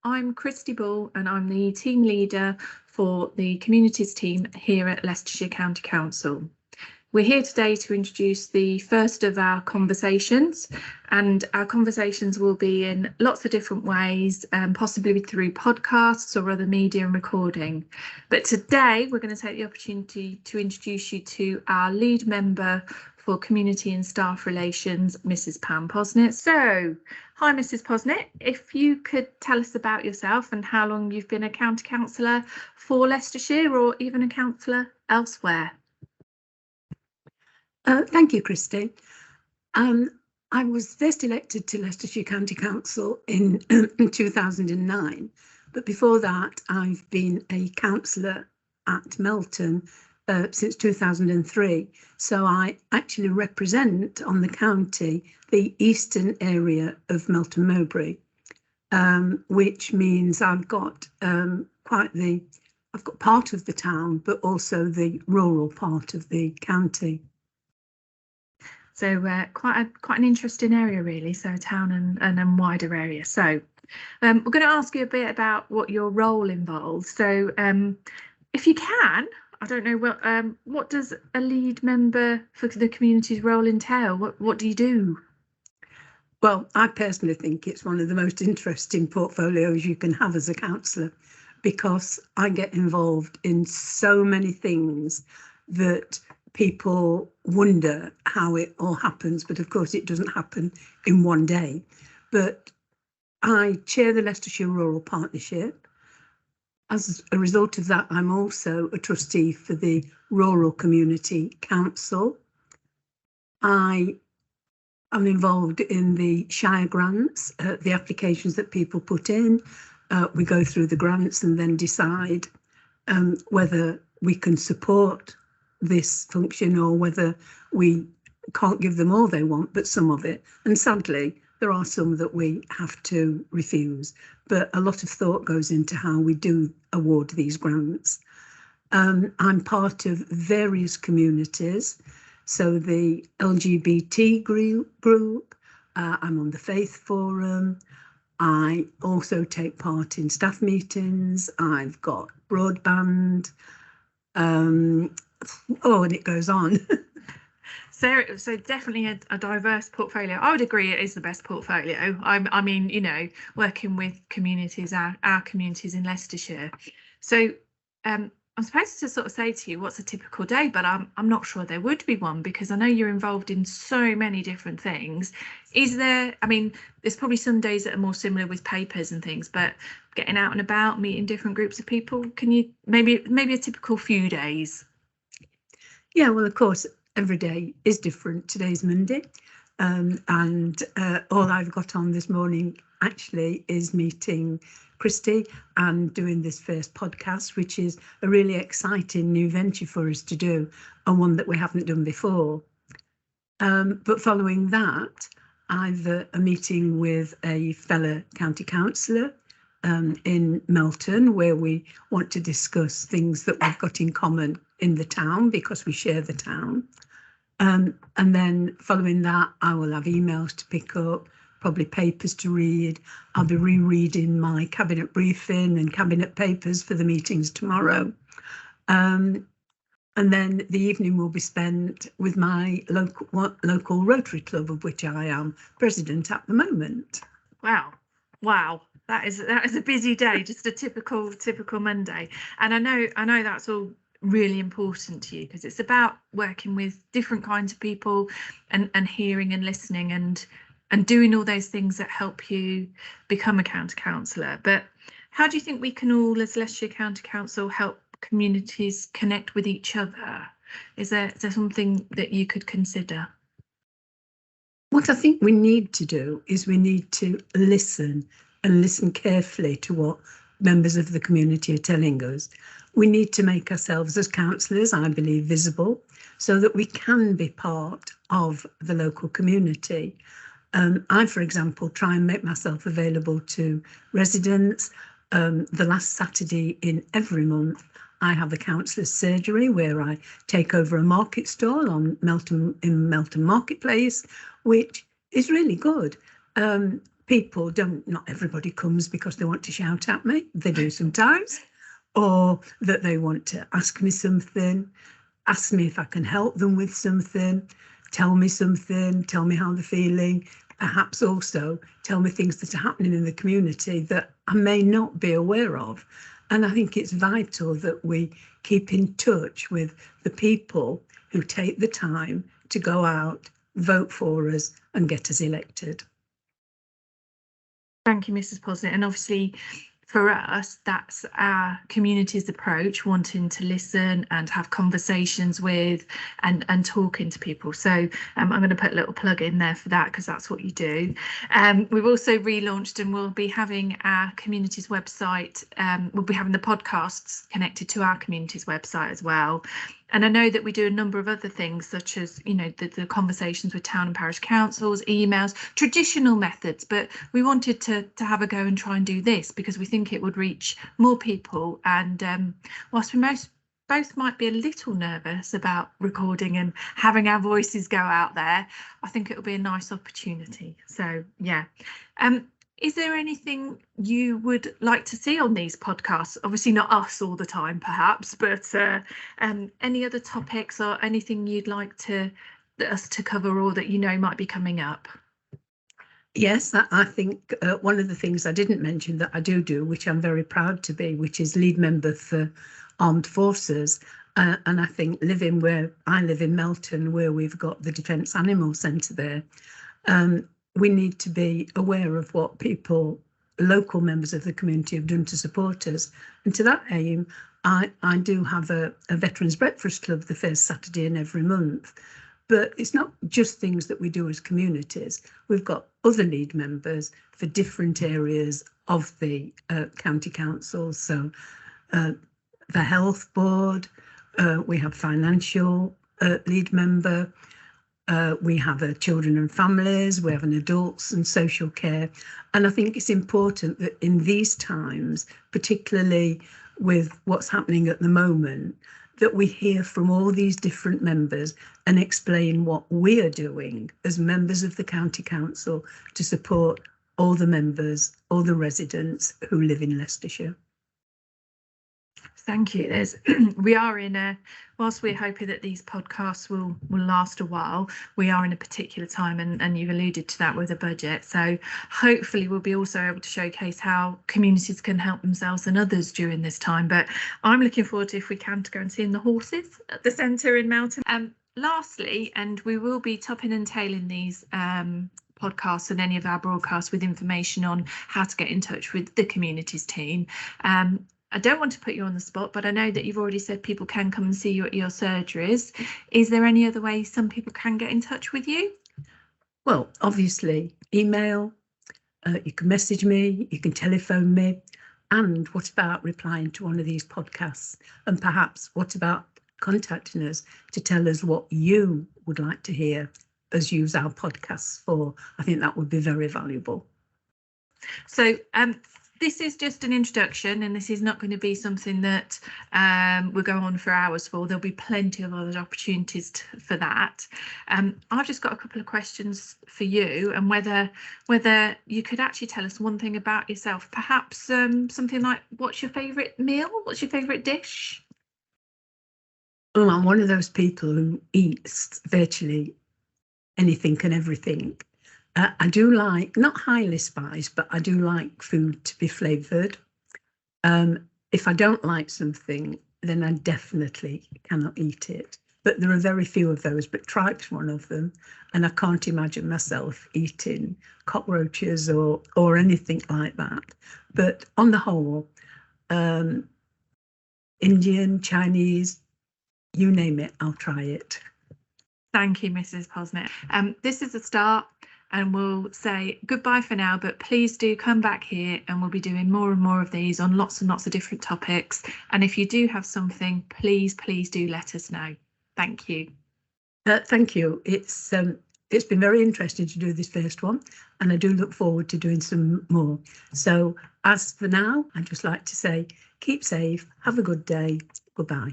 I'm Kristy Ball and I'm the team leader for the communities team here at Leicestershire County Council. We're here today to introduce the first of our conversations, and our conversations will be in lots of different ways, possibly through podcasts or other media and recording. But today we're going to take the opportunity to introduce you to our lead member for Community and Staff Relations, Mrs. Pam Posnett. So, hi Mrs. Posnett, if you could tell us about yourself and how long you've been a county councillor for Leicestershire or even a councillor elsewhere. Thank you, Kristy. I was first elected to Leicestershire County Council in 2009, but before that I've been a councillor at Melton since 2003. So I actually represent on the county the eastern area of Melton Mowbray, which means I've got I've got part of the town, but also the rural part of the county. So quite an interesting area, really. So a town and a wider area. So we're going to ask you a bit about what your role involves. So if you can, I don't know, what does a lead member for the community's role entail? What do you do? Well, I personally think it's one of the most interesting portfolios you can have as a councillor, because I get involved in so many things that people wonder how it all happens, but of course it doesn't happen in one day. But I chair the Leicestershire Rural Partnership. As a result of that, I'm also a trustee for the Rural Community Council. I am involved in the Shire grants, the applications that people put in. We go through the grants and then decide whether we can support this function or whether we can't give them all they want, but some of it. And sadly, there are some that we have to refuse, but a lot of thought goes into how we do award these grants. I'm part of various communities, so the LGBT group, I'm on the Faith Forum, I also take part in staff meetings, I've got broadband, and it goes on. So definitely a diverse portfolio. I would agree it is the best portfolio. I mean, you know, working with communities, our communities in Leicestershire. So I'm supposed to sort of say to you, what's a typical day? But I'm not sure there would be one, because I know you're involved in so many different things. Is there, I mean, there's probably some days that are more similar with papers and things, but getting out and about, meeting different groups of people, can you maybe a typical few days? Yeah, well, of course, every day is different. Today's Monday, and all I've got on this morning actually is meeting Kristy and doing this first podcast, which is a really exciting new venture for us to do, and one that we haven't done before. But following that, I've a meeting with a fellow county councillor in Melton, where we want to discuss things that we've got in common in the town, because we share the town. And then following that, I will have emails to pick up, probably papers to read. I'll be rereading my cabinet briefing and cabinet papers for the meetings tomorrow. And then the evening will be spent with my local Rotary Club, of which I am president at the moment. Wow. That is a busy day, just a typical Monday. And I know that's all really important to you, because it's about working with different kinds of people and hearing and listening and doing all those things that help you become a county councillor. But how do you think we can all, as Leicestershire County Council, help communities connect with each other? Is there something that you could consider? What I think we need to do is we need to listen, and listen carefully to what members of the community are telling us. We need to make ourselves as councillors, I believe, visible, so that we can be part of the local community. I, for example, try and make myself available to residents. The last Saturday in every month, I have a councillor's surgery where I take over a market stall in Melton Marketplace, which is really good. people don't, not everybody comes because they want to shout at me. They do sometimes, or that they want to ask me something, ask me if I can help them with something, tell me something, tell me how they're feeling, perhaps also tell me things that are happening in the community that I may not be aware of. And I think it's vital that we keep in touch with the people who take the time to go out, vote for us and get us elected. Thank you, Mrs. Posnett. And obviously, for us, that's our community's approach, wanting to listen and have conversations with and talking to people. So I'm going to put a little plug in there for that, because that's what you do. We've also relaunched, and we'll be having our community's website. We'll be having the podcasts connected to our community's website as well. And I know that we do a number of other things, such as, you know, the conversations with town and parish councils, emails, traditional methods. But we wanted to have a go and try and do this because we think it would reach more people. And whilst we both might be a little nervous about recording and having our voices go out there, I think it'll be a nice opportunity. So, yeah. Is there anything you would like to see on these podcasts? Obviously not us all the time, perhaps, but any other topics or anything you'd like us to cover, or that you know might be coming up? Yes, I think one of the things I didn't mention that I do, which I'm very proud to be, which is lead member for Armed Forces. And I think living where I live in Melton, where we've got the Defence Animal Centre there, we need to be aware of what people, local members of the community, have done to support us. And to that aim, I do have a Veterans Breakfast Club the first Saturday in every month. But it's not just things that we do as communities. We've got other lead members for different areas of the county council. So the health board, we have financial lead member, we have a children and families, we have an adults and social care. And I think it's important that in these times, particularly with what's happening at the moment, that we hear from all these different members and explain what we are doing as members of the county council to support all the members, all the residents who live in Leicestershire. Thank you. We are in a, whilst we're hoping that these podcasts will last a while, we are in a particular time, and you've alluded to that with the budget. So hopefully we'll be also able to showcase how communities can help themselves and others during this time. But I'm looking forward to, if we can, to go and see the horses at the centre in Melton. Lastly, and we will be topping and tailing these podcasts and any of our broadcasts with information on how to get in touch with the communities team. I don't want to put you on the spot, but I know that you've already said people can come and see you at your surgeries. Is there any other way some people can get in touch with you? Well, obviously, email, you can message me, you can telephone me. And what about replying to one of these podcasts? And perhaps what about contacting us to tell us what you would like to hear us use our podcasts for? I think that would be very valuable. So this is just an introduction, and this is not going to be something that we'll go on for hours for. There'll be plenty of other opportunities for that. I've just got a couple of questions for you, and whether you could actually tell us one thing about yourself, perhaps something like, what's your favourite meal? What's your favourite dish? Well, I'm one of those people who eats virtually anything and everything. I do like, not highly spiced, but I do like food to be flavoured. If I don't like something, then I definitely cannot eat it. But there are very few of those, but tripe's one of them. And I can't imagine myself eating cockroaches or anything like that. But on the whole, Indian, Chinese, you name it, I'll try it. Thank you, Mrs. Posnett. This is a start, and we'll say goodbye for now, but please do come back here, and we'll be doing more and more of these on lots and lots of different topics. And if you do have something, please do let us know. Thank you. Thank you. It's been very interesting to do this first one, and I do look forward to doing some more. So as for now, I'd just like to say, keep safe, have a good day, goodbye.